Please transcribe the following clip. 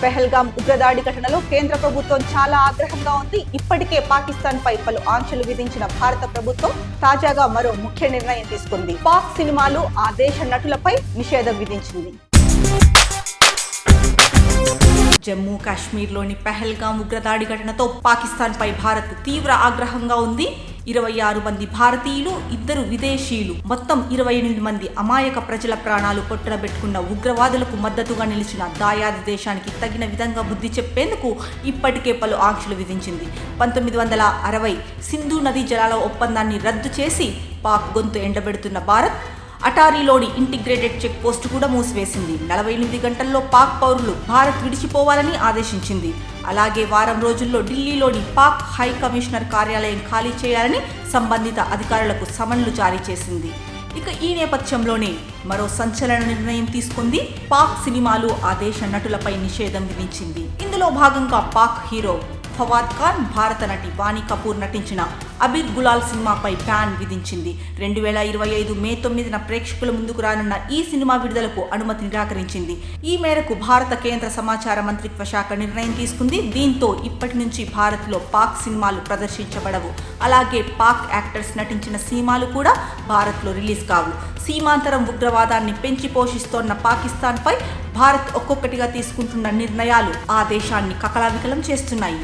పెహల్గాం ఉగ్రదాడి ఘటనలో కేంద్ర ప్రభుత్వం చాలా ఆగ్రహంగా ఉంది. ఇప్పటికే పాకిస్తాన్ పై పలు ఆంక్షలు విధించిన భారత ప్రభుత్వం తాజాగా మరో ముఖ్య నిర్ణయం తీసుకుంది. పాక్ సినిమాలు, ఆ దేశ నటులపై నిషేధం విధించింది. జమ్మూ కాశ్మీర్లోని పెహల్గాం ఉగ్రదాడి ఘటనతో పాకిస్తాన్ పై భారత్ తీవ్ర ఆగ్రహంగా ఉంది. 26 మంది భారతీయులు, 2 విదేశీయులు, మొత్తం 28 మంది అమాయక ప్రజల ప్రాణాలు పొట్టనబెట్టుకున్న ఉగ్రవాదులకు మద్దతుగా నిలిచిన దాయాది దేశానికి తగిన విధంగా బుద్ధి చెప్పేందుకు ఇప్పటికే పలు ఆంక్షలు విధించింది. 1960 సింధు నదీ జలాల ఒప్పందాన్ని రద్దు చేసి పాక్ గొంతు ఎండబెడుతున్న భారత్ అటారీలోని ఇంటిగ్రేటెడ్ చెక్ పోస్టు కూడా మూసివేసింది. 48 గంటల్లో పాక్ పౌరులు భారత్ విడిచిపోవాలని ఆదేశించింది. అలాగే వారం రోజుల్లో ఢిల్లీలోని పాక్ హై కమిషనర్ కార్యాలయం ఖాళీ చేయాలని సంబంధిత అధికారులకు సమన్లు జారీ చేసింది. ఇక ఈ నేపథ్యంలోనే మరో సంచలన నిర్ణయం తీసుకుంది. పాక్ సినిమాలు, ఆ దేశ నటులపై నిషేధం విధించింది. ఇందులో భాగంగా పాక్ హీరో ఫవాద్ ఖాన్, భారత నటి వాణి కపూర్ నటించిన అబీర్ గులాల్ సినిమాపై బ్యాన్ విధించింది. 2025 మే 9న ప్రేక్షకుల ముందుకు రానున్న ఈ సినిమా విడుదలకు అనుమతి నిరాకరించింది. ఈ మేరకు భారత కేంద్ర సమాచార మంత్రిత్వ శాఖ నిర్ణయం తీసుకుంది. దీంతో ఇప్పటి నుంచి భారత్లో పాక్ సినిమాలు ప్రదర్శించబడవు. అలాగే పాక్ యాక్టర్స్ నటించిన సినిమాలు కూడా భారత్లో రిలీజ్ కావు. సీమాంతరం ఉగ్రవాదాన్ని పెంచి పోషిస్తోన్న పాకిస్తాన్పై భారత్ ఒక్కొక్కటిగా తీసుకుంటున్న నిర్ణయాలు ఆ దేశాన్ని కకలావికలం చేస్తున్నాయి.